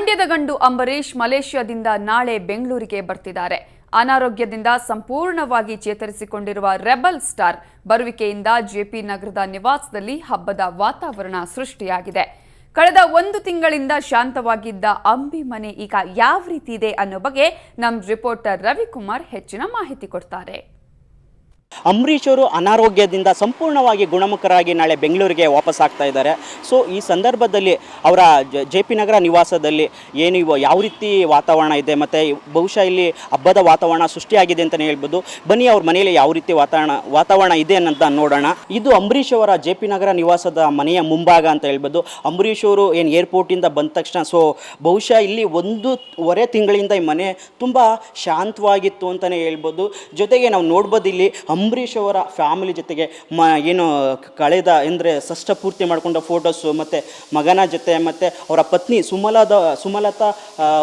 ಮಂಡ್ಯದ ಗಂಡು ಅಂಬರೀಶ್ ಮಲೇಷ್ಯಾದಿಂದ ನಾಳೆ ಬೆಂಗಳೂರಿಗೆ ಬರ್ತಿದ್ದಾರೆ. ಅನಾರೋಗ್ಯದಿಂದ ಸಂಪೂರ್ಣವಾಗಿ ಚೇತರಿಸಿಕೊಂಡಿರುವ ರೆಬಲ್ ಸ್ಟಾರ್ ಬರುವಿಕೆಯಿಂದ ಜೆಪಿ ನಗರದ ನಿವಾಸದಲ್ಲಿ ಹಬ್ಬದ ವಾತಾವರಣ ಸೃಷ್ಟಿಯಾಗಿದೆ. ಕಳೆದ 1 ತಿಂಗಳಿಂದ ಶಾಂತವಾಗಿದ್ದ ಅಂಬಿ ಮನೆ ಈಗ ಯಾವ ರೀತಿ ಇದೆ ಅನ್ನೋ ಬಗ್ಗೆ ನಮ್ಮ ರಿಪೋರ್ಟರ್ ರವಿಕುಮಾರ್ ಹೆಚ್ಚಿನ ಮಾಹಿತಿ ಕೊಡ್ತಾರೆ. ಅಂಬರೀಶ್ ಅವರು ಅನಾರೋಗ್ಯದಿಂದ ಸಂಪೂರ್ಣವಾಗಿ ಗುಣಮುಖರಾಗಿ ನಾಳೆ ಬೆಂಗಳೂರಿಗೆ ವಾಪಸ್ ಆಗ್ತಾ ಇದ್ದಾರೆ. ಸೊ ಈ ಸಂದರ್ಭದಲ್ಲಿ ಅವರ ಜೆಪಿ ನಗರ ನಿವಾಸದಲ್ಲಿ ಏನು ಯಾವ ರೀತಿ ವಾತಾವರಣ ಇದೆ ಮತ್ತು ಬಹುಶಃ ಇಲ್ಲಿ ಹಬ್ಬದ ವಾತಾವರಣ ಸೃಷ್ಟಿಯಾಗಿದೆ ಅಂತಲೇ ಹೇಳ್ಬೋದು. ಬನ್ನಿ ಅವ್ರ ಮನೆಯಲ್ಲಿ ಯಾವ ರೀತಿ ವಾತಾವರಣ ಇದೆ ಅಂತ ನೋಡೋಣ. ಇದು ಅಂಬರೀಶ್ ಅವರ ಜೆಪಿ ನಗರ ನಿವಾಸದ ಮನೆಯ ಮುಂಭಾಗ ಅಂತ ಹೇಳ್ಬೋದು. ಅಂಬರೀಶ್ ಅವರು ಏನು ಏರ್ಪೋರ್ಟಿಂದ ಬಂದ ತಕ್ಷಣ ಬಹುಶಃ ಇಲ್ಲಿ 1.5 ತಿಂಗಳಿಂದ ಈ ಮನೆ ತುಂಬ ಶಾಂತವಾಗಿತ್ತು ಅಂತಲೇ ಹೇಳ್ಬೋದು. ಜೊತೆಗೆ ನಾವು ನೋಡ್ಬೋದು ಇಲ್ಲಿ ಅಂಬರೀಶ್ ಅವರ ಫ್ಯಾಮಿಲಿ ಜೊತೆಗೆ ಏನು ಕಳೆದ ಅಂದರೆ ಷಷ್ಠ ಪೂರ್ತಿ ಮಾಡಿಕೊಂಡ ಫೋಟೋಸು ಮತ್ತು ಮಗನ ಜೊತೆ ಮತ್ತು ಅವರ ಪತ್ನಿ ಸುಮಲತಾ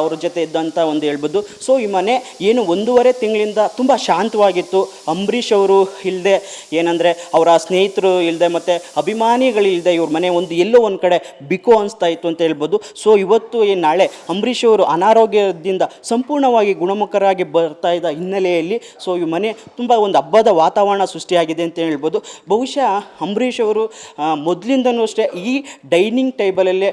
ಅವ್ರ ಜೊತೆ ಇದ್ದಂಥ ಒಂದು ಹೇಳ್ಬೋದು. ಸೊ ಈ ಮನೆ ಏನು 1.5 ತಿಂಗಳಿಂದ ತುಂಬ ಶಾಂತವಾಗಿತ್ತು. ಅಂಬರೀಶ್ ಅವರು ಇಲ್ಲದೆ ಏನಂದರೆ ಅವರ ಸ್ನೇಹಿತರು ಇಲ್ಲದೆ ಮತ್ತು ಅಭಿಮಾನಿಗಳಿಲ್ಲದೆ ಇವ್ರ ಮನೆ ಎಲ್ಲೋ ಒಂದು ಕಡೆ ಬಿಕೋ ಅನಿಸ್ತಾ ಇತ್ತು ಅಂತ ಹೇಳ್ಬೋದು. ಸೊ ಇವತ್ತು ನಾಳೆ ಅಂಬರೀಶ್ ಅವರು ಅನಾರೋಗ್ಯದಿಂದ ಸಂಪೂರ್ಣವಾಗಿ ಗುಣಮುಖರಾಗಿ ಬರ್ತಾ ಇದ್ದ ಹಿನ್ನೆಲೆಯಲ್ಲಿ ಸೊ ಈ ಮನೆ ತುಂಬ ಒಂದು ಹಬ್ಬದ ವಾತಾವರಣ ಸೃಷ್ಟಿಯಾಗಿದೆ ಅಂತ ಹೇಳ್ಬೋದು. ಬಹುಶಃ ಅಂಬರೀಶ್ ಅವರು ಮೊದಲಿಂದನೂ ಅಷ್ಟೇ ಈ ಡೈನಿಂಗ್ ಟೇಬಲಲ್ಲೇ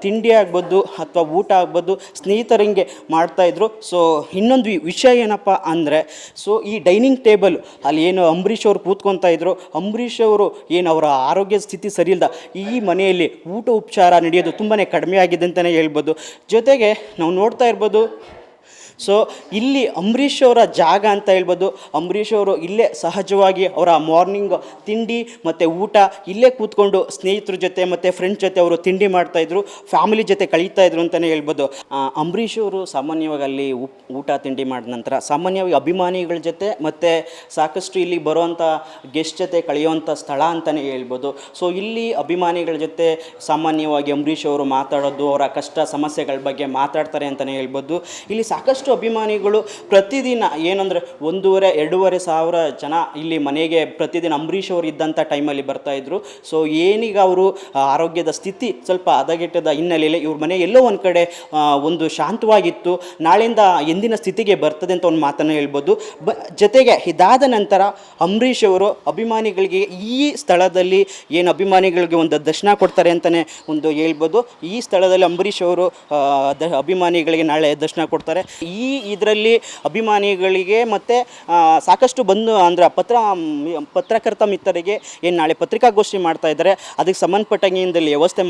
ತಿಂಡಿ ಆಗ್ಬೋದು ಅಥವಾ ಊಟ ಆಗ್ಬೋದು ಸ್ನೇಹಿತರಂಗೆ ಮಾಡ್ತಾಯಿದ್ರು. ಸೊ ಇನ್ನೊಂದು ವಿಷಯ ಏನಪ್ಪ ಅಂದರೆ ಸೊ ಈ ಡೈನಿಂಗ್ ಟೇಬಲ್ ಅಲ್ಲಿ ಏನು ಅಂಬರೀಶ್ ಅವರು ಕೂತ್ಕೊತಾ ಇದ್ರು, ಅಂಬರೀಶ್ ಅವರು ಏನು ಅವರ ಆರೋಗ್ಯ ಸ್ಥಿತಿ ಸರಿಯಿಲ್ಲದ ಈ ಮನೆಯಲ್ಲಿ ಊಟ ಉಪಚಾರ ನಡೆಯೋದು ತುಂಬಾ ಕಡಿಮೆ ಆಗಿದೆ ಅಂತಲೇ ಹೇಳ್ಬೋದು. ಜೊತೆಗೆ ನಾವು ನೋಡ್ತಾ ಇರ್ಬೋದು ಸೊ ಇಲ್ಲಿ ಅಂಬರೀಶ್ ಅವರ ಜಾಗ ಅಂತ ಹೇಳ್ಬೋದು. ಅಂಬರೀಶ್ ಅವರು ಇಲ್ಲೇ ಸಹಜವಾಗಿ ಅವರ ಮಾರ್ನಿಂಗ್ ತಿಂಡಿ ಮತ್ತು ಊಟ ಇಲ್ಲೇ ಕೂತ್ಕೊಂಡು ಸ್ನೇಹಿತರ ಜೊತೆ ಮತ್ತು ಫ್ರೆಂಡ್ಸ್ ಜೊತೆ ಅವರು ತಿಂಡಿ ಮಾಡ್ತಾಯಿದ್ರು, ಫ್ಯಾಮಿಲಿ ಜೊತೆ ಕಳೀತಾಯಿದ್ರು ಅಂತಲೇ ಹೇಳ್ಬೋದು. ಅಂಬರೀಶ್ ಅವರು ಸಾಮಾನ್ಯವಾಗಿ ಅಲ್ಲಿ ಊಟ ತಿಂಡಿ ಮಾಡಿದ ನಂತರ ಸಾಮಾನ್ಯವಾಗಿ ಅಭಿಮಾನಿಗಳ ಜೊತೆ ಮತ್ತು ಸಾಕಷ್ಟು ಇಲ್ಲಿ ಬರುವಂಥ ಗೆಸ್ಟ್ ಜೊತೆ ಕಳೆಯುವಂಥ ಸ್ಥಳ ಅಂತಲೇ ಹೇಳ್ಬೋದು. ಸೊ ಇಲ್ಲಿ ಅಭಿಮಾನಿಗಳ ಜೊತೆ ಸಾಮಾನ್ಯವಾಗಿ ಅಂಬರೀಶ್ ಅವರು ಮಾತಾಡೋದು, ಅವರ ಕಷ್ಟ ಸಮಸ್ಯೆಗಳ ಬಗ್ಗೆ ಮಾತಾಡ್ತಾರೆ ಅಂತಲೇ ಹೇಳ್ಬೋದು. ಇಲ್ಲಿ ಸಾಕಷ್ಟು ಅಭಿಮಾನಿಗಳು ಪ್ರತಿದಿನ ಏನಂದರೆ 1,500-2,500 ಸಾವಿರ ಜನ ಇಲ್ಲಿ ಮನೆಗೆ ಪ್ರತಿದಿನ ಅಂಬರೀಶ್ ಅವರು ಇದ್ದಂಥ ಟೈಮಲ್ಲಿ ಬರ್ತಾಯಿದ್ರು. ಸೊ ಏನೀಗ ಅವರು ಆರೋಗ್ಯದ ಸ್ಥಿತಿ ಸ್ವಲ್ಪ ಹದಗೆಟ್ಟದ ಹಿನ್ನೆಲೆಯಲ್ಲಿ ಇವ್ರ ಮನೆ ಎಲ್ಲೋ ಒಂದು ಕಡೆ ಒಂದು ಶಾಂತವಾಗಿತ್ತು, ನಾಳೆಯಿಂದ ಎಂದಿನ ಸ್ಥಿತಿಗೆ ಬರ್ತದೆ ಅಂತ ಒಂದು ಮಾತನ್ನು ಹೇಳ್ಬೋದು. ಜೊತೆಗೆ ಇದಾದ ನಂತರ ಅಂಬರೀಶ್ ಅವರು ಅಭಿಮಾನಿಗಳಿಗೆ ಈ ಸ್ಥಳದಲ್ಲಿ ಏನು ಅಭಿಮಾನಿಗಳಿಗೆ ಒಂದು ದರ್ಶನ ಕೊಡ್ತಾರೆ ಅಂತಲೇ ಒಂದು ಹೇಳ್ಬೋದು. ಈ ಸ್ಥಳದಲ್ಲಿ ಅಂಬರೀಶ್ ಅವರು ಅಭಿಮಾನಿಗಳಿಗೆ ನಾಳೆ ದರ್ಶನ ಕೊಡ್ತಾರೆ. ಇದರಲ್ಲಿ ಅಭಿಮಾನಿಗಳಿಗೆ ಮತ್ತು ಸಾಕಷ್ಟು ಬಂದು ಅಂದರೆ ಪತ್ರಕರ್ತ ಮಿತ್ರರಿಗೆ ಏನು ನಾಳೆ ಪತ್ರಿಕಾಗೋಷ್ಠಿ ಮಾಡ್ತಾ ಇದ್ದಾರೆ, ಅದಕ್ಕೆ ಸಂಬಂಧಪಟ್ಟಂಗಿಂದಲ್ಲಿ ವ್ಯವಸ್ಥೆ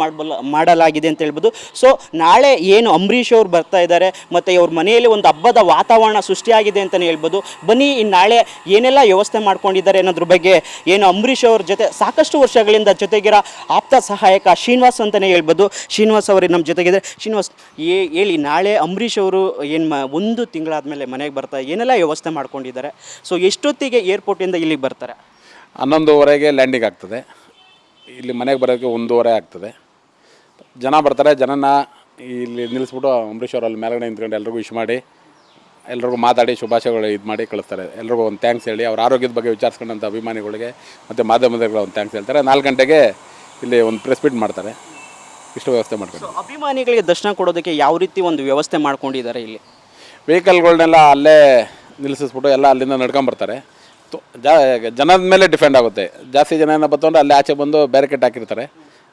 ಮಾಡಲಾಗಿದೆ ಅಂತ ಹೇಳ್ಬೋದು. ಸೊ ನಾಳೆ ಏನು ಅಂಬರೀಶ್ ಅವರು ಬರ್ತಾ ಇದ್ದಾರೆ ಮತ್ತು ಇವ್ರ ಮನೆಯಲ್ಲಿ ಒಂದು ಹಬ್ಬದ ವಾತಾವರಣ ಸೃಷ್ಟಿಯಾಗಿದೆ ಅಂತಲೇ ಹೇಳ್ಬೋದು. ಬನ್ನಿ ನಾಳೆ ಏನೆಲ್ಲ ವ್ಯವಸ್ಥೆ ಮಾಡ್ಕೊಂಡಿದ್ದಾರೆ ಅನ್ನೋದ್ರ ಬಗ್ಗೆ ಏನು ಅಂಬರೀಶ್ ಅವ್ರ ಜೊತೆ ಸಾಕಷ್ಟು ವರ್ಷಗಳಿಂದ ಜೊತೆಗಿರೋ ಆಪ್ತ ಸಹಾಯಕ ಶ್ರೀನಿವಾಸ್ ಅಂತಲೇ ಹೇಳ್ಬೋದು. ಶ್ರೀನಿವಾಸ್ ಅವರು ನಮ್ಮ ಜೊತೆಗಿದ್ದಾರೆ. ಶ್ರೀನಿವಾಸ್ ಹೇಳಿ, ನಾಳೆ ಅಂಬರೀಶ್ ಅವರು ಏನು 1 ತಿಂಗಳಾದಮೇಲೆ ಮನೆಗೆ ಬರ್ತಾರೆ, ಏನೆಲ್ಲ ವ್ಯವಸ್ಥೆ ಮಾಡ್ಕೊಂಡಿದ್ದಾರೆ? ಸೊ ಎಷ್ಟೊತ್ತಿಗೆ ಏರ್ಪೋರ್ಟಿಂದ ಇಲ್ಲಿಗೆ ಬರ್ತಾರೆ? 11:30ಗೆ ಲ್ಯಾಂಡಿಂಗ್ ಆಗ್ತದೆ. ಇಲ್ಲಿ ಮನೆಗೆ ಬರೋಕ್ಕೆ 1:30 ಆಗ್ತದೆ. ಜನ ಬರ್ತಾರೆ. ಜನನ ಇಲ್ಲಿ ನಿಲ್ಲಿಸ್ಬಿಟ್ಟು ಅಂಬರೀಶ್ ಅವರಲ್ಲಿ ಮೇಲ್ಗಡೆ ನಿಂತ್ಕೊಂಡು ಎಲ್ರಿಗೂ ವಿಶ್ ಮಾಡಿ ಎಲ್ರಿಗೂ ಮಾತಾಡಿ ಶುಭಾಶಯಗಳು ಮಾಡಿ ಕಳಿಸ್ತಾರೆ. ಎಲ್ರಿಗೂ ಒಂದು ಥ್ಯಾಂಕ್ಸ್ ಹೇಳಿ ಅವ್ರ ಆರೋಗ್ಯದ ಬಗ್ಗೆ ವಿಚಾರಿಸ್ಕೊಂಡಂಥ ಅಭಿಮಾನಿಗಳಿಗೆ ಮತ್ತು ಮಾಧ್ಯಮದವರಿಗೆ ಒಂದು ಥ್ಯಾಂಕ್ಸ್ ಹೇಳ್ತಾರೆ. 4 ಗಂಟೆಗೆ ಇಲ್ಲಿ ಒಂದು ಪ್ರೆಸ್ ಮೀಟ್ ಮಾಡ್ತಾರೆ. ಇಷ್ಟು ವ್ಯವಸ್ಥೆ ಮಾಡ್ತಾರೆ. ಅಭಿಮಾನಿಗಳಿಗೆ ದರ್ಶನ ಕೊಡೋದಕ್ಕೆ ಯಾವ ರೀತಿ ಒಂದು ವ್ಯವಸ್ಥೆ ಮಾಡ್ಕೊಂಡಿದ್ದಾರೆ? ಇಲ್ಲಿ ವೆಹಿಕಲ್ಗಳನ್ನೆಲ್ಲ ಅಲ್ಲೇ ನಿಲ್ಲಿಸಿಸ್ಬಿಟ್ಟು ಎಲ್ಲ ಅಲ್ಲಿಂದ ನಡ್ಕೊಂಬರ್ತಾರೆ. ಜನದ ಮೇಲೆ ಡಿಪೆಂಡ್ ಆಗುತ್ತೆ. ಜಾಸ್ತಿ ಜನ ಏನೋ ಬಂದರೆ ಅಲ್ಲೇ ಆಚೆ ಬಂದು ಬ್ಯಾರಿಕೇಡ್ ಹಾಕಿರ್ತಾರೆ,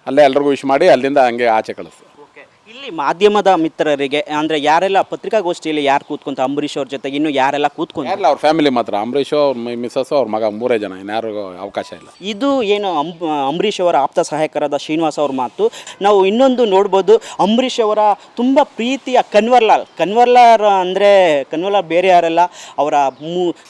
ಅಲ್ಲೇ ಎಲ್ರಿಗೂ ವಿಶ್ ಮಾಡಿ ಅಲ್ಲಿಂದ ಹಂಗೆ ಆಚೆ ಕಳಿಸ್ತಾರೆ. ಇಲ್ಲಿ ಮಾಧ್ಯಮದ ಮಿತ್ರರಿಗೆ ಅಂದರೆ ಯಾರೆಲ್ಲ ಪತ್ರಿಕಾಗೋಷ್ಠಿಯಲ್ಲಿ ಯಾರು ಕೂತ್ಕೊಂತ ಅಂಬರೀಶ್ ಅವ್ರ ಜೊತೆಗೆ ಇನ್ನೂ ಯಾರೆಲ್ಲ ಕೂತ್ಕೊಂಡು? ಎಲ್ಲ ಅವ್ರ ಫ್ಯಾಮಿಲಿ ಮಾತ್ರ, ಅಂಬರೀಶ್ ಅವ್ರ ಮಿಸ್ಸಸ್ ಅವ್ರ ಮಗ, 3 ಜನ, ಇನ್ಯಾರಿಗೂ ಅವಕಾಶ ಇಲ್ಲ. ಇದು ಏನು ಅಂಬರೀಶ್ ಅವರ ಆಪ್ತ ಸಹಾಯಕರಾದ ಶ್ರೀನಿವಾಸ್ ಅವ್ರ ಮಾತು. ನಾವು ಇನ್ನೊಂದು ನೋಡ್ಬೋದು, ಅಂಬರೀಶ್ ಅವರ ತುಂಬ ಪ್ರೀತಿಯ ಕನ್ವರ್ಲಾಲ್ ಅಂದರೆ ಕನ್ವರ್ಲಾಲ್ ಬೇರೆ ಯಾರಲ್ಲ, ಅವರ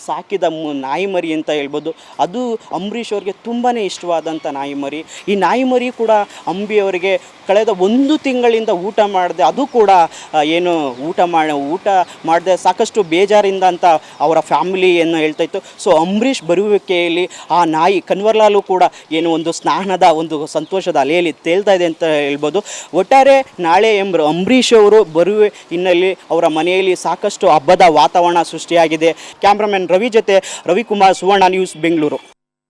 ಸಾಕಿದ ನಾಯಿ ಮರಿ ಅಂತ ಹೇಳ್ಬೋದು. ಅದು ಅಂಬರೀಶ್ ಅವ್ರಿಗೆ ತುಂಬಾ ಇಷ್ಟವಾದಂಥ ನಾಯಿ ಮರಿ. ಈ ನಾಯಿ ಮರಿ ಕೂಡ ಅಂಬಿ ಅವರಿಗೆ ಕಳೆದ 1 ತಿಂಗಳಿಂದ ಊಟ ಮಾಡಿದೆ, ಅದು ಕೂಡ ಏನು ಊಟ ಮಾಡಿದೆ ಸಾಕಷ್ಟು ಬೇಜಾರಿಂದ ಅಂತ ಅವರ ಫ್ಯಾಮಿಲಿ ಏನು ಹೇಳ್ತಾಯಿತ್ತು. ಸೊ ಅಂಬರೀಶ್ ಬರುವಿಕೆಯಲ್ಲಿ ಆ ನಾಯಿ ಕನ್ವರ್ಲಾಲು ಕೂಡ ಏನು ಒಂದು ಸ್ನಾನದ ಒಂದು ಸಂತೋಷದ ಅಲೆಯಲ್ಲಿ ತೇಲ್ತಾ ಇದೆ ಅಂತ ಹೇಳ್ಬೋದು. ಒಟ್ಟಾರೆ ನಾಳೆ ಅಂಬರೀಶ್ ಅವರು ಬರುವ ಹಿನ್ನೆಲೆ ಅವರ ಮನೆಯಲ್ಲಿ ಸಾಕಷ್ಟು ಹಬ್ಬದ ವಾತಾವರಣ ಸೃಷ್ಟಿಯಾಗಿದೆ. ಕ್ಯಾಮ್ರಾಮನ್ ರವಿ ಜೊತೆ ರವಿಕುಮಾರ್, ಸುವರ್ಣ ನ್ಯೂಸ್, ಬೆಂಗಳೂರು.